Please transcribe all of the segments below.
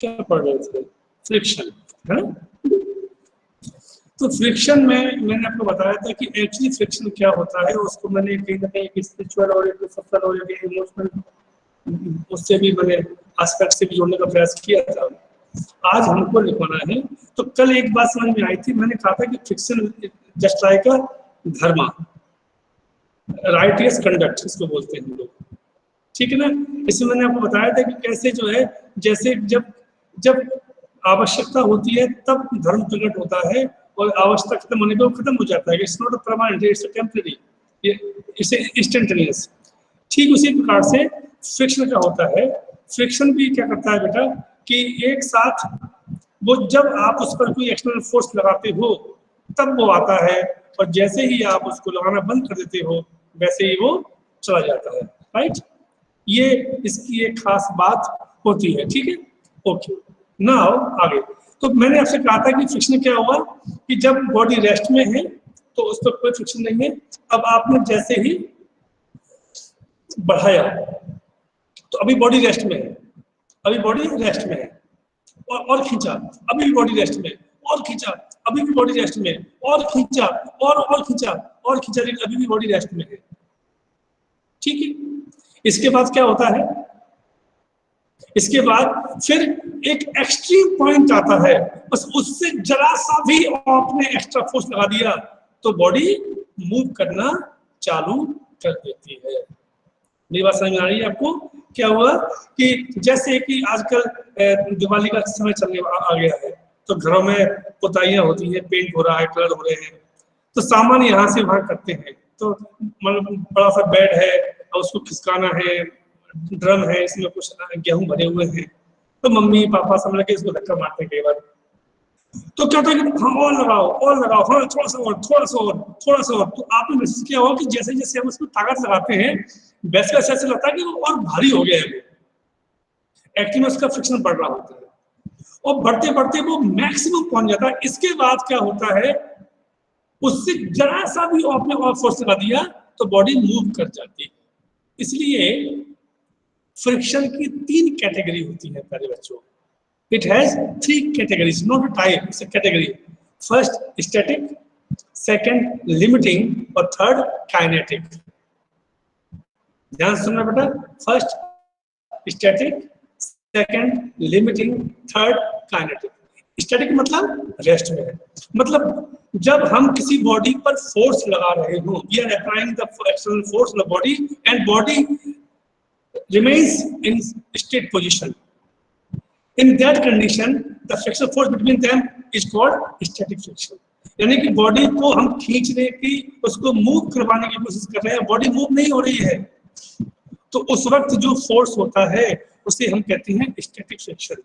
क्या पढ़ रहे थे? फ्रिक्शन है ना। तो फ्रिक्शन में मैंने आपको बताया था कि एक्चुअली फ्रिक्शन क्या होता है, उसको मैंने कहीं ना कहीं एक स्पिरिचुअल और एक सोशल और एक इमोशनल उससे भी मैंने एस्पेक्ट से भी जोड़ने का प्रयास किया था। आज हमको लिखवाना है। तो कल एक बात समझ में आई थी, मैंने कहा था कि फ्रिक्शन जस्ट लाइक अ धर्मा, राइटियस कंडक्ट इसको बोलते हैं हम लोग, ठीक है ना। इसमें मैंने आपको बताया था कि कैसे जो है, जैसे जब जब आवश्यकता होती है तब धर्म प्रकट होता है, और आवश्यकता खत्म होने पे वो खत्म हो जाता है। It's not a permanent, it's a temporary, it's instantaneous. ठीक उसी प्रकार से फ्रिक्शन का होता है। फ्रिक्शन भी क्या करता है बेटा कि एक साथ वो जब आप उस पर कोई एक्सटर्नल फोर्स लगाते हो तब वो आता है, और जैसे ही आप उसको लगाना बंद कर देते हो वैसे ही वो चला जाता है, राइट। ये इसकी एक खास बात होती है, ठीक है। ओके, नाउ आगे। तो मैंने आपसे कहा था कि फ्रिक्शन क्या हुआ कि जब बॉडी रेस्ट में है तो उस पर कोई फ्रिक्शन नहीं है। अब आपने जैसे ही बढ़ाया तो अभी बॉडी रेस्ट में है, अभी बॉडी रेस्ट में है, और खींचा, अभी भी बॉडी रेस्ट में, और खींचा, अभी भी बॉडी रेस्ट में, और खींचा, और खींचा, और खींचा, लेकिन अभी भी बॉडी रेस्ट में है, ठीक है। इसके बाद क्या होता है, इसके बाद फिर एक एक्सट्रीम पॉइंट आता है, बस उससे जरा सा भी आपने एक्स्ट्रा फोर्स लगा दिया तो बॉडी मूव करना चालू कर देती है। मेरी बात समझ में आ रही है आपको? क्या हुआ कि जैसे कि आजकल दिवाली का समय चलने आ गया है, तो घरों में पुताइयां होती है, पेंट हो रहा है, कलर हो रहे हैं, तो सामान यहाँ से वहां करते हैं। तो मतलब बड़ा सा बेड है और उसको खिसकाना है, ड्रम है, इसमें कुछ गेहूं भरे हुए हैं, तो मम्मी पापा सब लगे इसको धक्का मारते हैं कई बार। तो क्या होता है कि हाँ और लगाओ, और लगाओ, हाँ थोड़ा सा और, थोड़ा सा और, थोड़ा सा और। तो आपने महसूस किया होगा कि जैसे जैसे हम उसमें ताकत लगाते हैं वैसे वैसे ऐसे लगता है कि वो और भारी हो गया है। एक्चुअली में उसका फ्रिक्शन बढ़ रहा होता है, और बढ़ते बढ़ते वो मैक्सिमम पहुंच जाता है। इसके बाद क्या होता है, उससे जरा सा भी आपने और फोर्स लगा दिया तो बॉडी मूव कर जाती है। इसलिए फ्रिक्शन की 3 कैटेगरी होती है प्यारे बच्चों। It has 3 categories, not a type, it's a category. First, static, second, limiting, और third, kinetic. ध्यान सुनना बेटा, first static, second limiting, third kinetic. Static मतलब रेस्ट में है, मतलब जब हम किसी बॉडी पर फोर्स लगा रहे हो, we are applying the external force on the body and body remains in state position. In that condition, the frictional force between them is called static friction. यानी कि बॉडी को हम खींचने की, उसको मूव करवाने की कोशिश कर रहे हैं, बॉडी मूव नहीं हो रही है, तो उस वक्त जो फोर्स होता है उसे हम कहते हैं स्टैटिक फ्रिक्शन।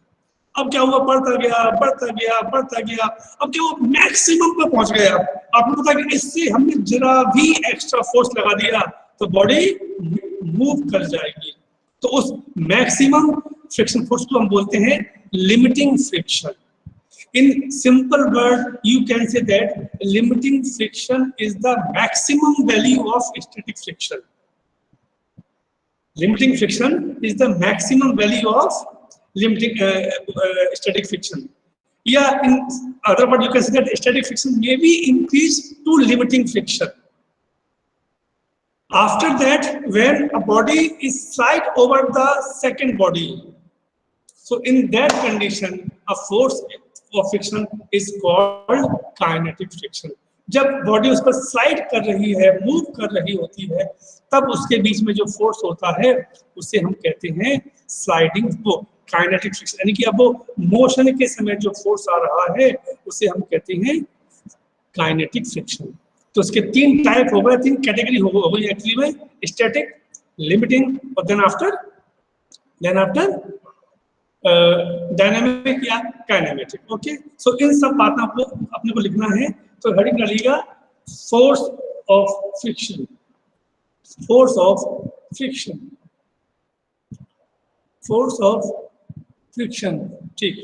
अब क्या हुआ, बढ़ता गया बढ़ता गया बढ़ता गया, अब क्या वो मैक्सिमम पर पहुंच गया। आपको पता है कि इससे हमने जरा भी एक्स्ट्रा फोर्स लगा दिया तो बॉडी मूव कर जाएगी। तो उस मैक्सिमम फ्रिक्शन फोर्स को हम बोलते हैं limiting friction. In simple word, you can say that limiting friction is the maximum value of static friction. Limiting friction is the maximum value of limiting static friction. Yeah, in other words, you can say that static friction may be increased to limiting friction. After that, when a body is slide over the second body, so in that condition, a force of friction is called kinetic friction. जब body उस पर slide कर रही है, move कर रही होती है, तब उसके बीच में जो फोर्स होता है उसे हम कहते हैं स्लाइडिंग, वो काइनेटिक फ्रिक्शन। यानी कि अब वो मोशन के समय जो फोर्स आ रहा है उसे हम कहते हैं काइनेटिक फ्रिक्शन। तो उसके 3 टाइप हो गए, 3 कैटेगरी हो गई एक्चुअली में, स्टैटिक, लिमिटिंग और देन आफ्टर डायनामिक या काइनेमेटिक। ओके, सो इन सब बातों को अपने को लिखना है। तो हेडिंग डालिएगा force of friction, force of friction, force of friction. ठीक,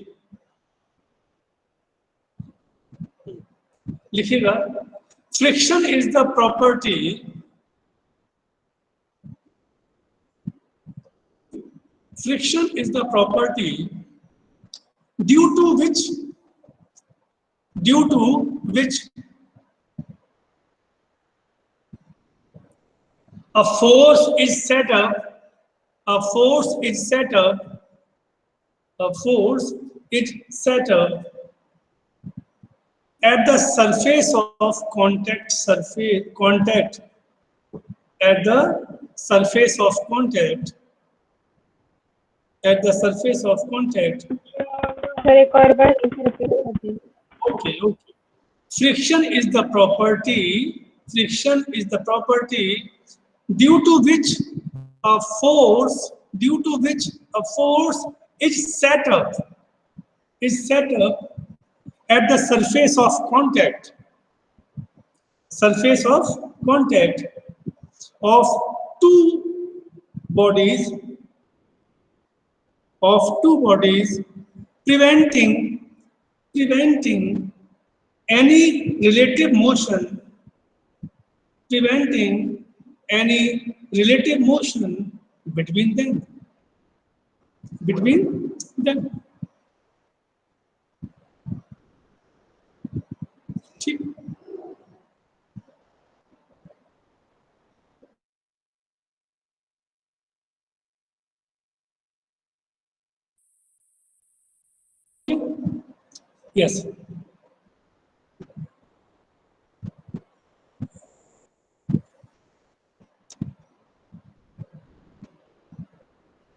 लिखिएगा friction is the property, friction is the property due to which a force is set up at the surface of contact at the surface of contact sir एक और बार इसे repeat कर दीजिए। okay. Friction is the property due to which a force is set up at the surface of contact of two bodies preventing any relative motion between them ठीक। Yes.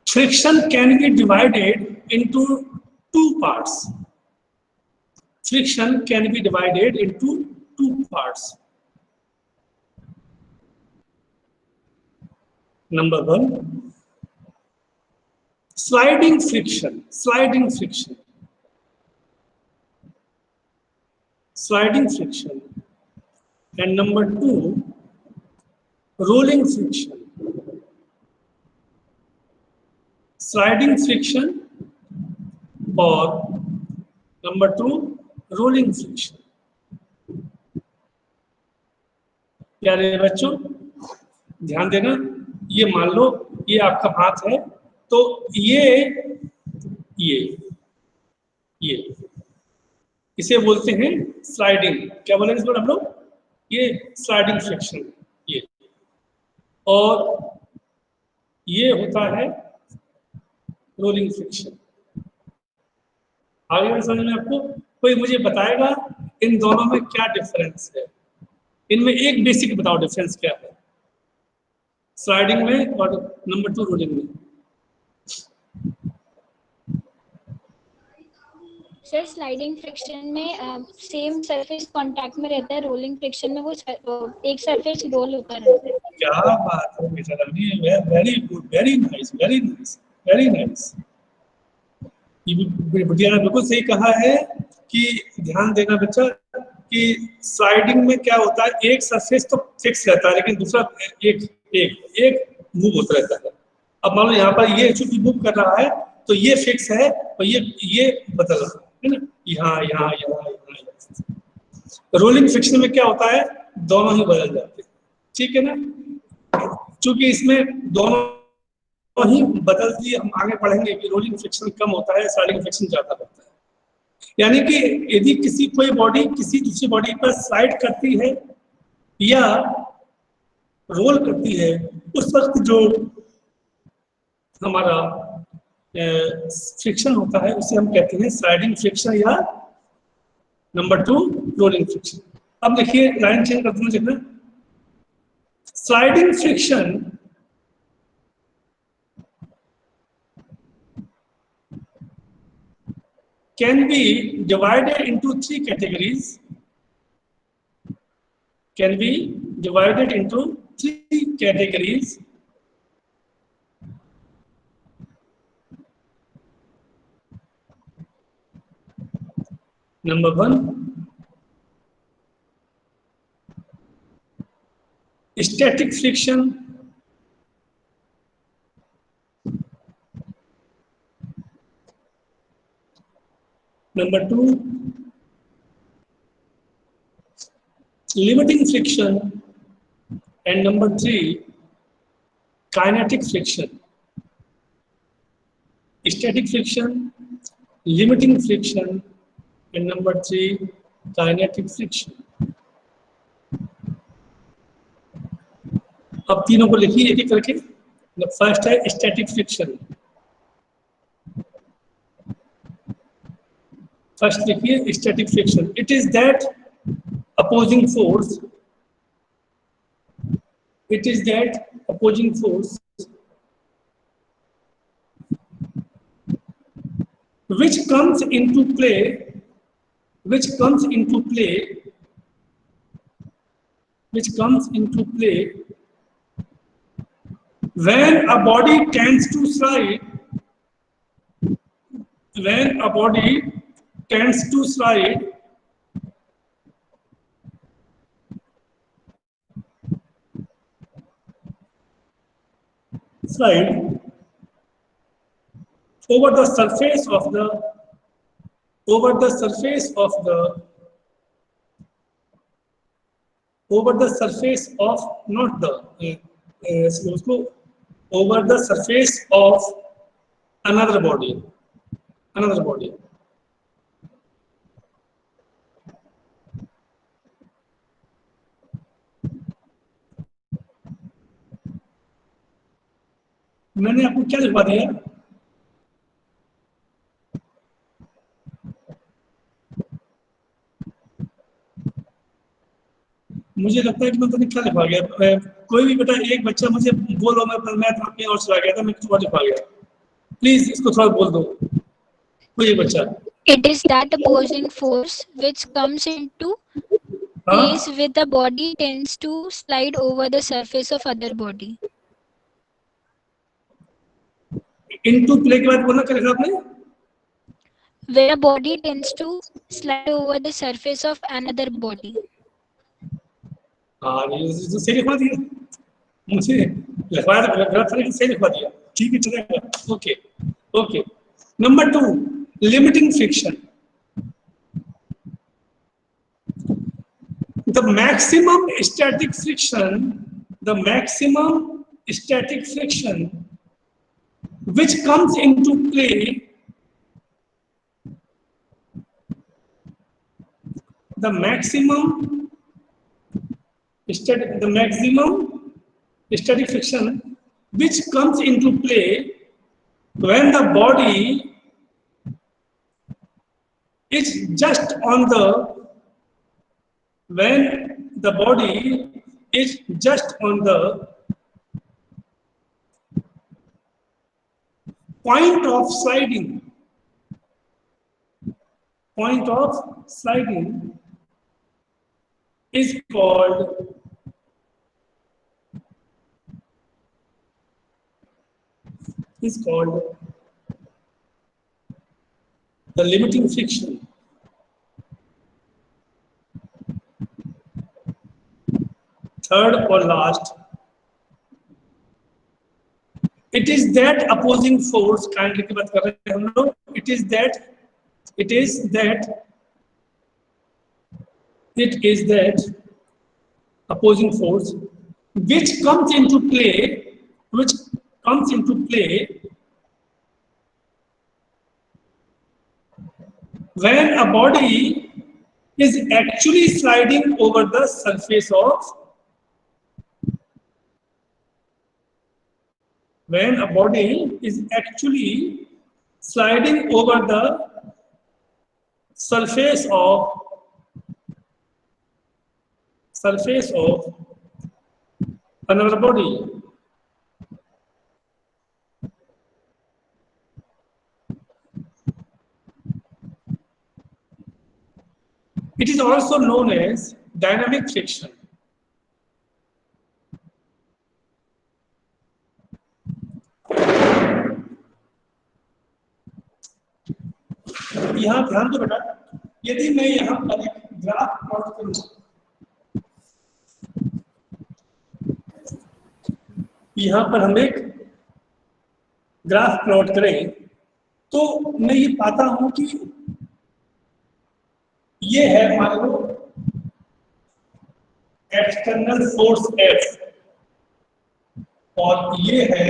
Friction can be divided into two parts. Number one, sliding friction. And number two, rolling friction. Sliding friction or number two, rolling friction. प्यारे बच्चों ध्यान देना, ये मान लो ये आपका हाथ है, तो ये इसे बोलते हैं स्लाइडिंग। क्या बोलेंगे इस बार हम लोग? ये स्लाइडिंग फ्रिक्शन, ये। और ये होता है रोलिंग फ्रिक्शन। आगे समझ में आपको? कोई मुझे बताएगा इन दोनों में क्या डिफरेंस है? इनमें एक बेसिक बताओ डिफरेंस क्या है स्लाइडिंग में और नंबर टू रोलिंग में। सर स्लाइडिंग फ्रिक्शन में सेम सरफेस कांटेक्ट में रहता है, रोलिंग फ्रिक्शन में वो एक सरफेस रोल होता रहता है। क्या बात है बेटा रानी, वेरी गुड, वेरी नाइस। ये बिटिया ने बिल्कुल सही कहा है कि ध्यान देना बच्चा कि स्लाइडिंग में क्या होता है, एक सरफेस तो फिक्स रहता है लेकिन दूसरा एक मूव होता रहता है। अब मान लो यहाँ पर ये चूंकि मूव कर रहा है तो ये फिक्स है और ये बदल रहा है ना, यहाँ। रोलिंग फ्रिक्शन में क्या होता है, दोनों ही बदल जाते हैं, ठीक है ना। चूंकि इसमें दोनों ही बदलती, हम आगे पढ़ेंगे कि रोलिंग फ्रिक्शन कम होता है, स्लाइडिंग फ्रिक्शन ज्यादा होता है। यानी कि यदि कोई बॉडी किसी दूसरी बॉडी पर स्लाइड करती है या रोल करती है, उस वक्त जो हमारा फ्रिक्शन होता है उसे हम कहते हैं स्लाइडिंग फ्रिक्शन या नंबर टू रोलिंग फ्रिक्शन। अब देखिए लाइन चेंज कर दूं, sliding friction can be divided into three categories. Number one, static friction. Number two, limiting friction. And number three, kinetic friction. Static friction, limiting friction, and number 3 kinetic friction. अब तीनों को लिखिए एक एक करके। First है स्टैटिक फ्रिक्शन। फर्स्ट लिखिए static friction. It is that opposing force, it is that opposing force which comes into play when a body tends to slide over the surface of not the उसको over the surface of another body. मैंने आपको क्या लिखवा दिया? मुझे लगता है कि मैं क्या लिखवा गया। कोई भी बेटा एक बच्चा मुझे बोलो, मैं अपनी और चला गया था, मैं कुछ और लिखवा गया। प्लीज इसको थोड़ा बोल दो कोई एक बच्चा। It is that opposing force which comes into place with the body tends to slide over the surface of other body. Into play के बाद बोलना क्या लिखा आपने? Where a body tends to slide over the surface of another body. हाँ, ये सही लिखवा दिया। मुझे लिखवाया तो गलत था, लेकिन सही लिखवा दिया। ठीक है, चलेगा। Okay. Number 2 limiting friction. The maximum static friction which comes into play the maximum static friction which comes into play when the body is just on the point of sliding is called the limiting friction. Third or last, it is that opposing force, kindly की बात कर रहे हैं हम लोग, it is that opposing force which comes into play when a body is actually sliding over the surface of another body. It is also known as dynamic friction. यहाँ ध्यान दो बेटा, यदि मैं यहाँ पर एक ग्राफ प्लॉट करूँ, यहाँ पर हम एक ग्राफ प्लॉट करें, तो मैं ये पाता हूं कि ये है मान लो एक्सटर्नल फोर्स F और ये है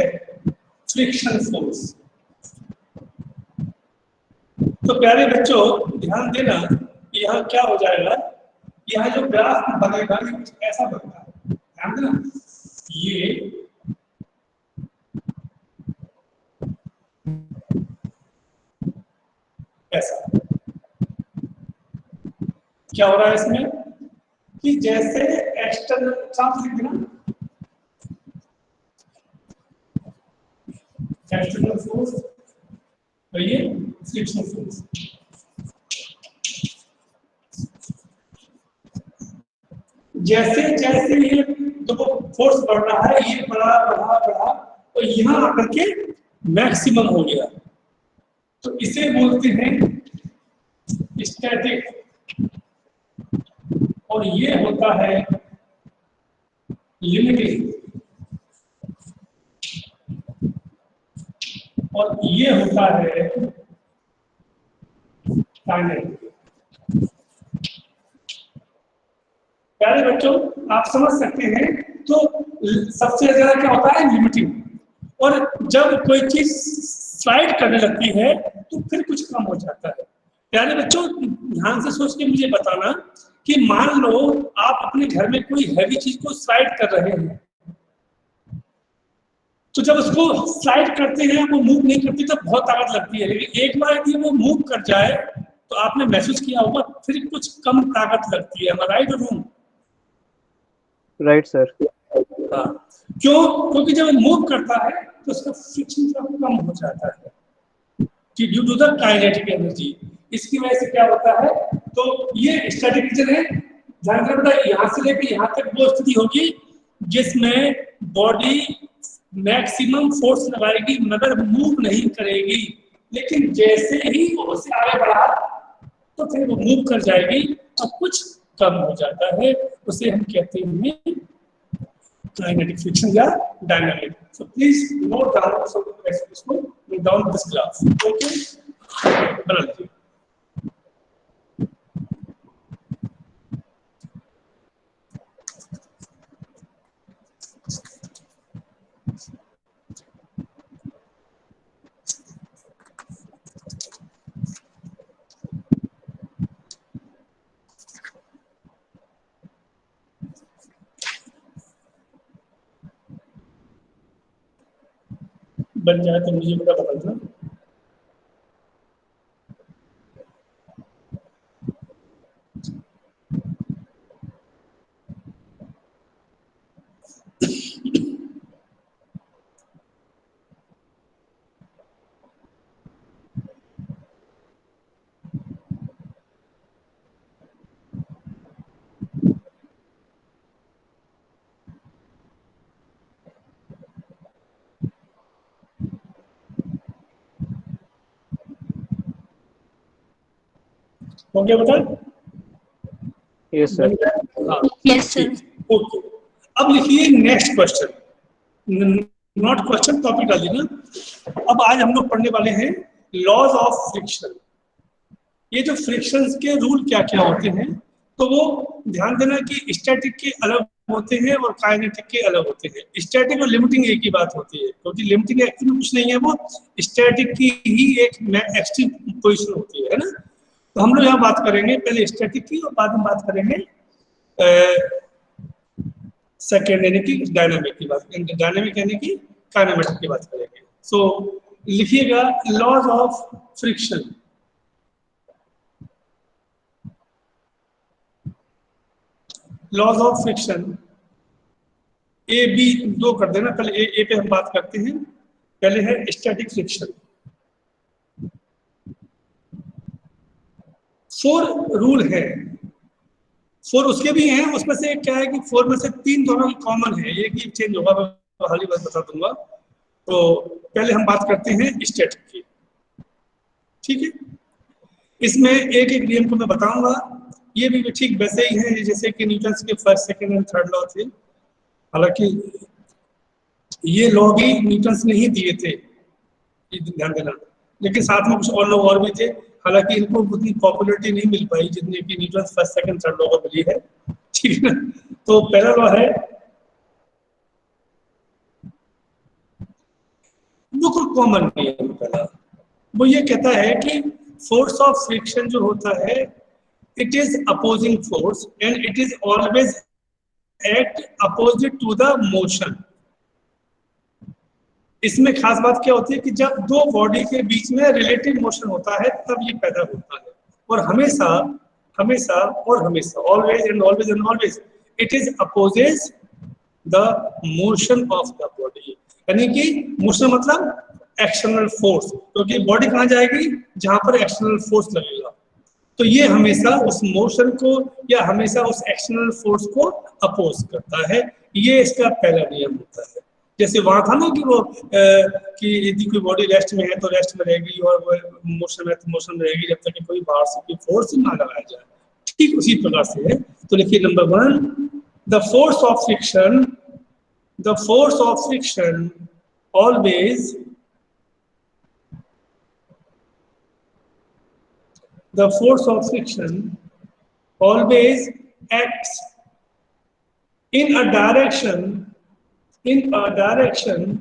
फ्रिक्शन फोर्स। तो प्यारे बच्चों ध्यान देना, यहाँ क्या हो जाएगा, यहाँ जो ग्राफ बनेगा ये कुछ ऐसा बनता है, ध्यान देना। ये ऐसा क्या हो रहा है इसमें कि जैसे एक्सटर्नल चार्ज लिख देना, एक्सटर्नल फोर्स और ये फ्रिक्शनल फोर्स। जैसे जैसे ये देखो फोर्स बढ़ रहा है, ये बढ़ा बढ़ा बढ़ा तो यहाँ आकर के मैक्सिमम हो गया, तो इसे बोलते हैं स्टैटिक, और ये होता है लिमिटिंग, और ये होता है काइनेटिक। प्यारे बच्चों आप समझ सकते हैं, तो सबसे ज्यादा क्या होता है लिमिटिंग, और जब कोई चीज स्लाइड करने लगती है तो फिर कुछ कम हो जाता है। प्यारे बच्चों ध्यान से सोच के मुझे बताना कि मान लो आप अपने घर में कोई हैवी चीज को स्लाइड कर रहे हैं, तो जब उसको स्लाइड करते हैं वो मूव नहीं करती तब बहुत ताकत लगती है, लेकिन एक बार यदि वो मूव कर जाए तो आपने महसूस किया होगा फिर कुछ कम ताकत लगती है, राइट और रॉन्ग? Right sir. हाँ, क्यों? क्योंकि जब मूव करता है तो उसका फ्रिक्शन कम हो जाता है कि due to the kinetic energy. इसकी वजह से क्या होता है, तो ये स्टैटिक रीजन है, ध्यान रखना यहाँ से लेकर यहाँ तक वो स्थिति होगी जिसमें बॉडी मैक्सिमम फोर्स लगाएगी मगर मूव नहीं करेगी, लेकिन जैसे ही वो उससे आगे बढ़ा तो फिर वो मूव कर जाएगी और कुछ कम हो जाता है, उसे हम कहते हैं काइनेटिक फ्रिक्शन या dynamic. So please note down, so इसको note down this graph, okay बना लीजिए। बन जाए तो मुझे बता देना। हो गया बता? Yes sir. हाँ Yes, sir. ओके, अब लिखिए next question, not question topic डालिए ना। अब आज हम लोग पढ़ने वाले हैं लॉज ऑफ फ्रिक्शन। ये जो फ्रिक्शंस के रूल क्या क्या होते हैं, तो वो ध्यान देना कि स्टैटिक के अलग होते हैं और काइनेटिक के अलग होते हैं। स्टैटिक और लिमिटिंग एक ही बात होती है, क्योंकि लिमिटिंग एक्चुअली में कुछ नहीं है, वो स्टैटिक की ही एक एक्सट्रीम पोजीशन होती है ना। तो हम लोग यहाँ बात करेंगे पहले स्टैटिक की और बाद में बात करेंगे सेकेंड यानी कि डायनामिक की बात, डायनामिक यानी कि काइनेमेटिक की बात करेंगे। सो लिखिएगा laws of friction. Laws of friction A B दो कर देना, पहले ए पे हम बात करते हैं। पहले है स्टैटिक फ्रिक्शन। 4 रूल है, 4 उसके भी हैं, उसमें से क्या है कि 4 में से 3 दोनों कॉमन है, एक ही चेंज होगा, मैं हाली बात बता दूंगा। तो पहले हम बात करते हैं स्टैटिक की, ठीक है। इसमें एक एक नियम को मैं बताऊंगा, ये भी ठीक वैसे ही है जैसे कि न्यूटन के first second and third law थे। हालांकि ये लॉ भी न्यूटन ने ही दिए थे, ध्यान देना, लेकिन साथ में कुछ और लोग और भी थे, हालांकि इनको उतनी पॉपुलैरिटी नहीं मिल पाई जितनी कि Newton first second third law को मिली है, ठीक है ना। तो पहला लॉ है, बिल्कुल कॉमन नियम पहला, वो ये कहता है कि फोर्स ऑफ फ्रिक्शन जो होता है it is opposing force and it is always act opposite to the motion. इसमें खास बात क्या होती है कि जब दो बॉडी के बीच में रिलेटिव मोशन होता है तब ये पैदा होता है, और हमेशा हमेशा और हमेशा always and always and always it is opposes the motion of the body. यानी कि मोशन मतलब एक्सटर्नल फोर्स, क्योंकि बॉडी कहाँ जाएगी जहां पर एक्सटर्नल फोर्स लगेगा, तो ये हमेशा उस मोशन को या हमेशा उस एक्सटर्नल फोर्स को अपोज करता है। ये इसका पहला नियम होता है। जैसे वहां था ना कि वो कि यदि कोई बॉडी रेस्ट में है तो रेस्ट में रहेगी, और वो मोशन में है तो मोशन में रहेगी, जब तक कि कोई बाहर से कोई फोर्स ना लगाया जाए। ठीक उसी प्रकार से है। तो लिखिए number 1, the force of friction, the force of friction always, the force of friction always acts in a direction, in a direction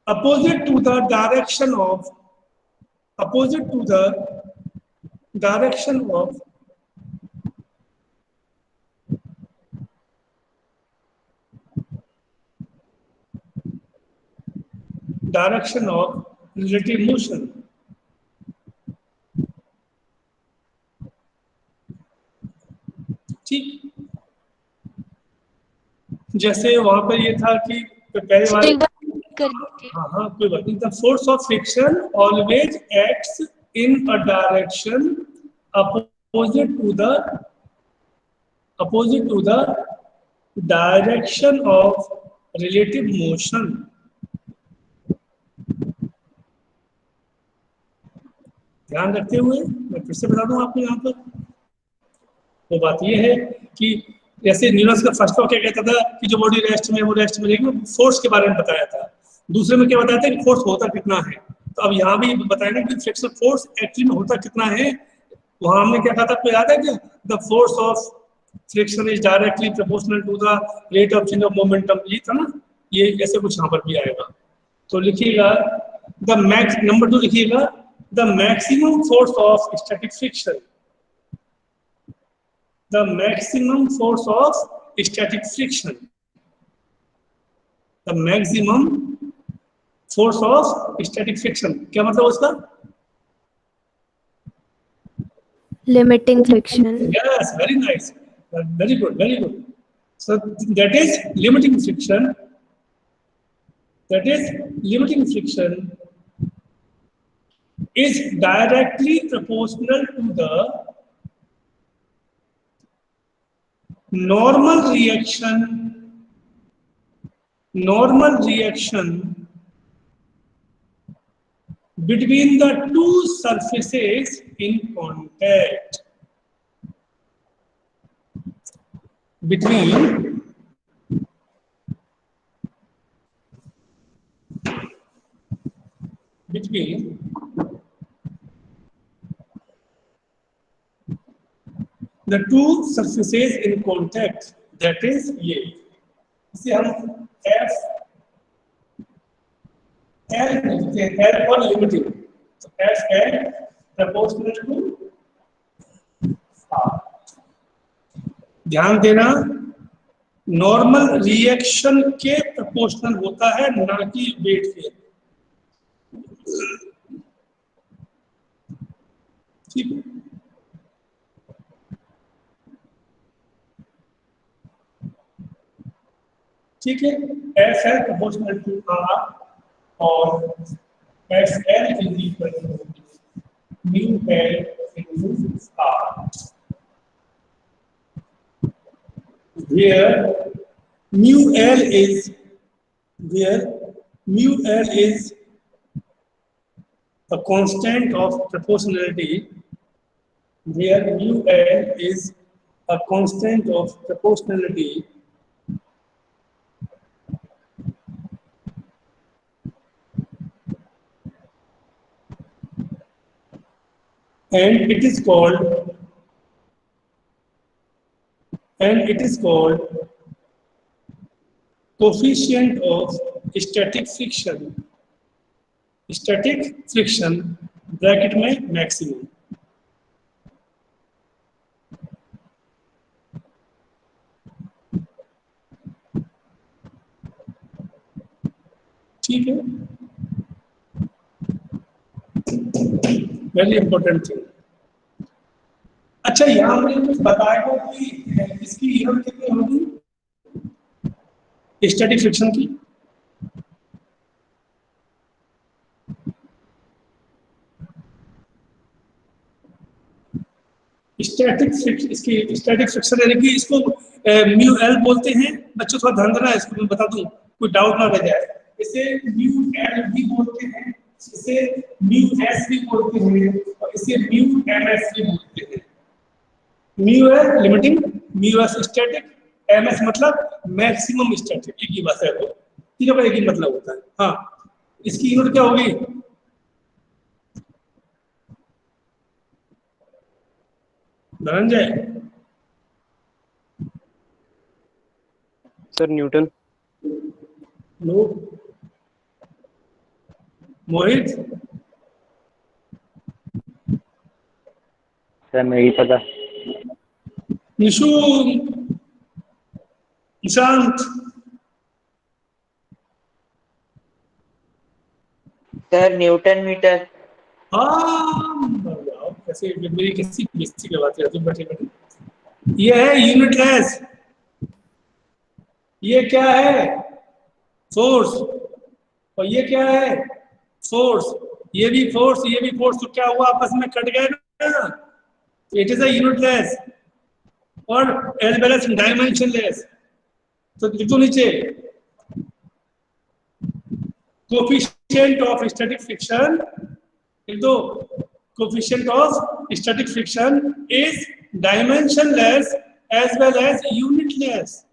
opposite to the direction of, opposite to the direction of relative motion। ठीक, जैसे वहां पर ये था कि पहले वाले, एक बार कर दीजिए। हाँ हाँ कोई बात नहीं। The force of friction always acts in a direction opposite to the direction of relative motion. ध्यान रखते हुए मैं फिर से बता दूं आपको यहाँ पर, वो बात ये है कि जैसे न्यूटन का फर्स्ट लॉ क्या कहता था कि जो बॉडी रेस्ट में वो रेस्ट में रहेगी, फोर्स के बारे में बताया था। दूसरे में क्या बताया था कि फोर्स होता कितना है। तो अब यहाँ भी बताएंगे कि फ्रिक्शनल फोर्स एक्चुअली में होता कितना है। वहां हमने क्या कहा था, आपको याद है क्या? The force of friction is directly proportional to the rate of change of momentum, ये था ना। ये ऐसे कुछ यहाँ पर भी आएगा। तो लिखिएगा द मैक्स, नंबर 2 लिखिएगा the maximum force of static friction, the maximum force of static friction, the maximum force of static friction क्या मतलब उसका? Limiting friction. Yes, very nice, very good, very good. So that is limiting friction, that is limiting friction is directly proportional to the normal reaction between the two surfaces in contact, between the two surfaces in contact, that is ये, इसे हम F L लिखते हैं, L for limiting, तो F L proportional to R। ध्यान देना, normal reaction के proportional होता है, ना कि वेट के। ठीक है, ठीक है। F L proportional to R और F L is equal to mu L into R, where mu L is a constant of proportionality, where mu L is a constant of proportionality, and it is called coefficient of static friction bracket में maximum. ठीक है, very important thing. अच्छा, यहाँ मुझे कुछ बताएगा कि इसकी यूनिट कितनी होगी स्टैटिक फ्रिक्शन की? इसकी स्टैटिक फ्रिक्शन यानी कि इसको म्यू एल बोलते हैं। बच्चों थोड़ा ध्यान देना, इसको मैं बता दूं, कोई डाउट ना रह जाए। इसे म्यू एल भी बोलते हैं, इसे म्यू एस भी बोलते हैं, और इसे म्यू एम एस भी बोलते हैं। Mu l limiting, mu s static, m s मतलब मैक्सिमम स्टैटिक। एक ही बात है, वो तीनों का एक ही मतलब होता है। हाँ, इसकी यूनिट क्या होगी? Dhananjay? Sir newton. No. Mohit? Sir नहीं पता। Nishu? Ishant? Sir newton metre. हाँ, कैसे मेरी किसी बेइज्जती करवाते हो तुम बैठे बैठे। ये है यूनिटलेस। ये क्या है? फोर्स। और ये क्या है? फोर्स। ये भी फोर्स, ये भी फोर्स, तो क्या हुआ? आपस में कट गए ना। इट इज अ यूनिटलेस और एज वेल एज डायमेंशनलेस। तो लिखो नीचे, कोफिशिएंट ऑफ स्टैटिक फ्रिक्शन, लिख दो, coefficient of static friction is dimensionless as well as unitless.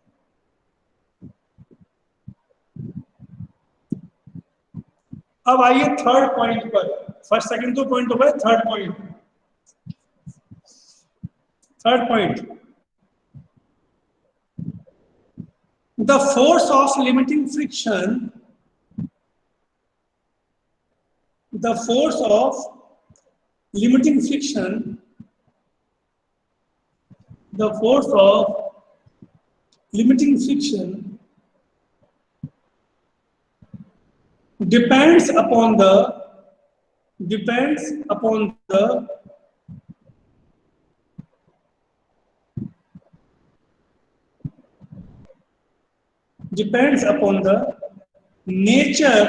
अब आइए थर्ड पॉइंट पर। फर्स्ट सेकंड तो पॉइंट हो गए, third point. Third point, the force of limiting friction, the force of limiting friction, the force of limiting friction depends upon the depends upon the nature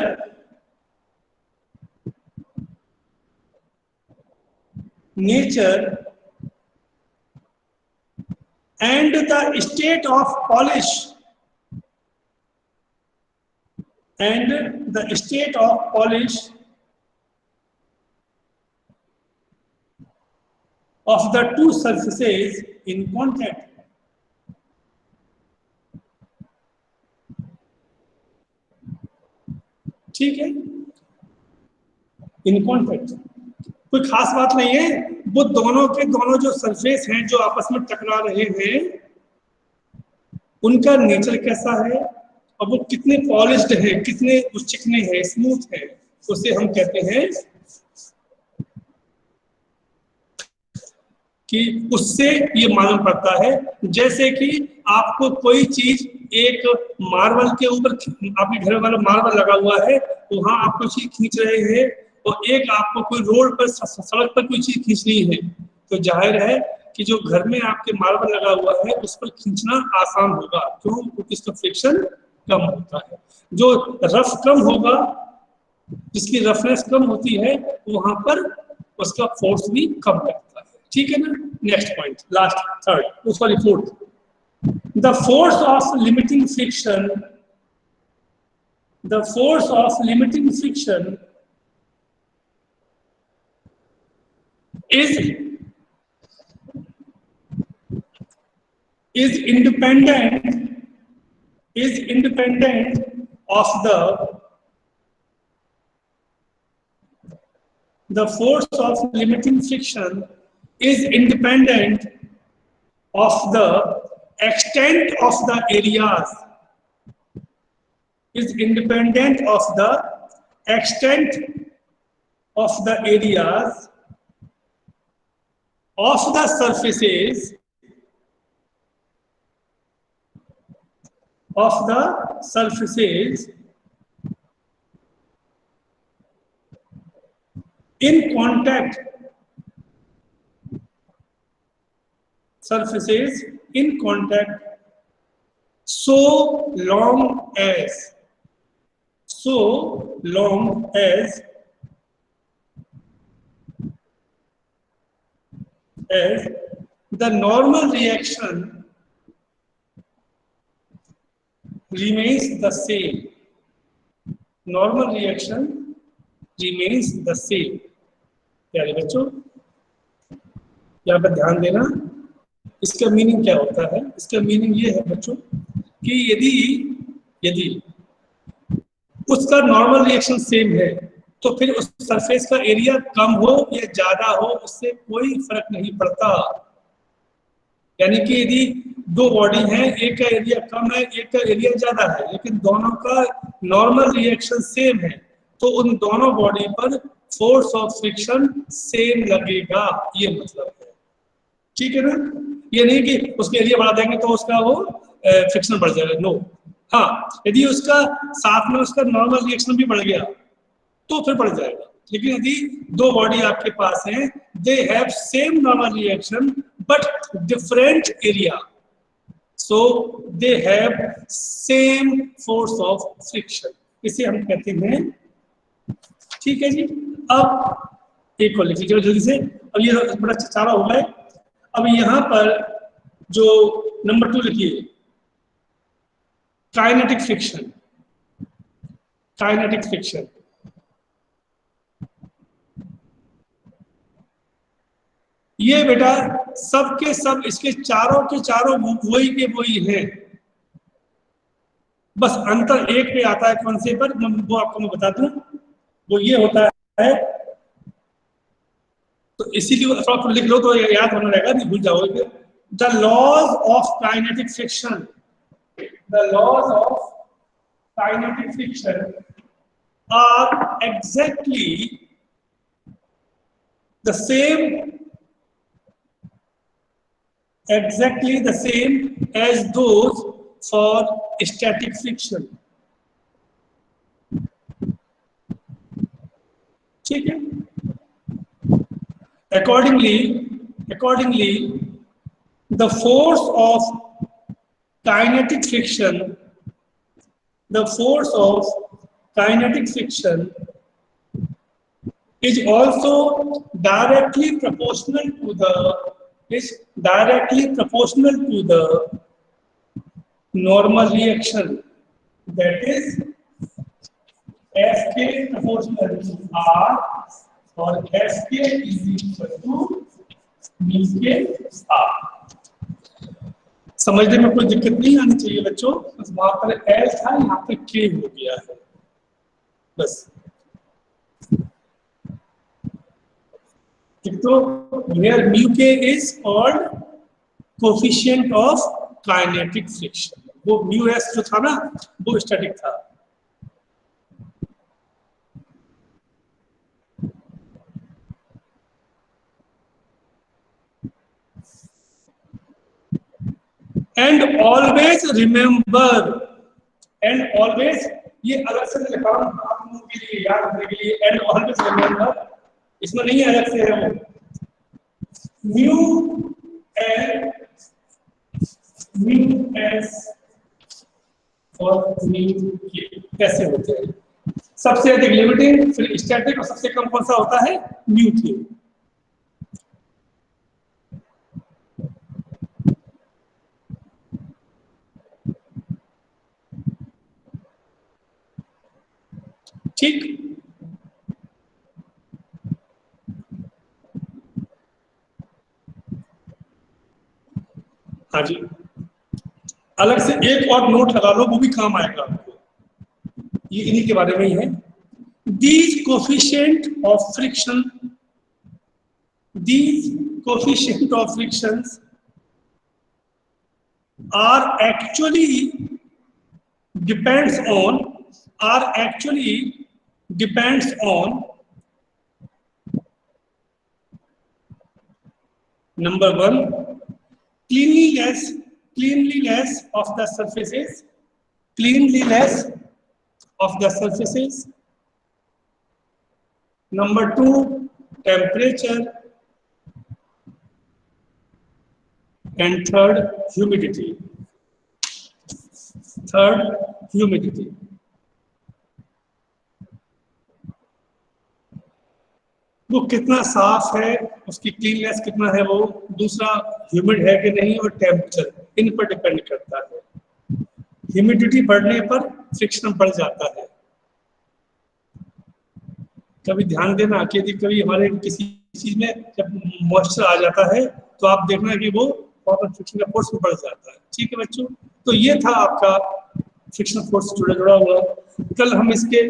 and the state of polish of the two surfaces in contact. ठीक है, in contact कोई खास बात नहीं है। वो दोनों के दोनों जो सरफेस हैं जो आपस में टकरा रहे हैं, उनका नेचर कैसा है और वो कितने पॉलिश्ड है, कितने चिकने हैं, स्मूथ है, उसे हम कहते हैं कि उससे ये मालूम पड़ता है। जैसे कि आपको कोई चीज एक मार्बल के ऊपर, आपके घर वाला मार्बल लगा हुआ है, वहां आप कोई चीज खींच रहे हैं, और एक आपको कोई रोड पर, सड़क पर कोई चीज खींचनी है, तो जाहिर है कि जो घर में आपके मार्बल लगा हुआ है उस पर खींचना आसान होगा। क्यों? क्योंकि इसका फ्रिक्शन कम होता है। जो रफ कम होगा, जिसकी रफनेस कम होती है, वहां पर उसका फोर्स भी कम लगता है। ठीक है ना? Next point, last, third, sorry fourth, the force of limiting friction, the force of limiting friction is independent of the force of limiting friction is independent of the extent of the areas, is independent of the extent of the areas of the surfaces in contact so long as the normal reaction remains the same. प्यारे बच्चों, यहाँ पर ध्यान देना, इसका meaning क्या होता है? इसका मीनिंग ये है बच्चों कि यदि उसका नॉर्मल रिएक्शन सेम है तो फिर उस सरफेस का एरिया कम हो या ज्यादा हो उससे कोई फर्क नहीं पड़ता। यानी कि यदि दो बॉडी हैं, एक का एरिया कम है, एक का एरिया ज्यादा है, लेकिन दोनों का नॉर्मल रिएक्शन सेम है, तो उन दोनों बॉडी पर फोर्स ऑफ फ्रिक्शन सेम लगेगा, ये मतलब है। ठीक है ना? ये नहीं कि उसका एरिया बढ़ा देंगे तो उसका वो फ्रिक्शन बढ़ जाएगा, नो। हाँ, यदि उसका साथ में उसका नॉर्मल रिएक्शन भी बढ़ गया तो फिर बढ़ जाएगा। लेकिन यदि दो बॉडी आपके पास हैं, they have same normal reaction but different area, so they have same force of friction, इसे हम कहते हैं। ठीक है जी। अब एक और लिख लीजिए जल्दी से। अब ये बड़ा चारा हो गया। अब यहाँ पर जो नंबर 2 लिखिए, काइनेटिक फ्रिक्शन। ये बेटा सब के सब इसके चारों के चारों वही के वही हैं, बस अंतर एक पे आता है। कौन से पर? वो आपको मैं बता दूं, वो ये होता है, तो इसीलिए थोड़ा लिख लो तो याद होना रहेगा, नहीं भूल जाओगे। The laws of kinetic friction, are exactly the same as those for static friction. ठीक है? Accordingly, the force of kinetic friction is also directly proportional to the normal reaction, that is Fk proportional to R or Fk is equal to mu k R। समझने में कोई दिक्कत नहीं आनी चाहिए बच्चों, बस वहां पर L था, यहाँ पे K हो गया है बस। तो where mu k is called coefficient of kinetic friction, वो mu s जो था ना वो स्टैटिक था। And always remember, ये अलग से लिखा हूं आप लोगों के लिए याद रखने के लिए। and always remember, इसमें नहीं अलग से है वो, mu s और mu k कैसे होते हैं? सबसे अधिक लिमिटिंग, फिर स्टैटिक, और सबसे कम कौन सा होता है? mu k। ठीक, हाँ जी। अलग से एक और नोट लगा लो, वो भी काम आएगा आपको, ये इन्हीं के बारे में ही है। These coefficient of frictions are actually depends on are actually depends on number one, cleanliness of the surfaces, cleanliness of the surfaces. Number two, temperature, and third, humidity. Third, humidity. वो कितना साफ है, उसकी क्लीननेस कितना है, वो दूसरा humid है कि नहीं, और टेम्परेचर, इन पर डिपेंड करता है। ह्यूमिडिटी बढ़ने पर फ्रिक्शन बढ़ जाता है। कभी ध्यान देना कि यदि कभी हमारे किसी चीज में जब मॉइस्चर आ जाता है तो आप देखना कि वो फ्रिक्शन का फोर्स बढ़ जाता है। ठीक है बच्चों, तो ये था आपका फ्रिक्शन फोर्स जुड़ा हुआ। कल हम इसके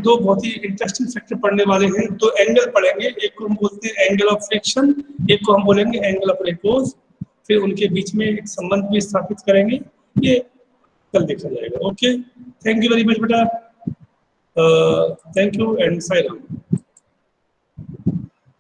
दो बहुत ही इंटरेस्टिंग फैक्टर पढ़ने वाले हैं। दो एंगल पढ़ेंगे, एक को हम बोलते हैं एंगल ऑफ फ्रिक्शन, एक को हम बोलेंगे एंगल ऑफ रिपोज। फिर उनके बीच में एक संबंध भी स्थापित करेंगे, ये कल देखा जाएगा। Okay, thank you very much बेटा, thank you and Sai Ram.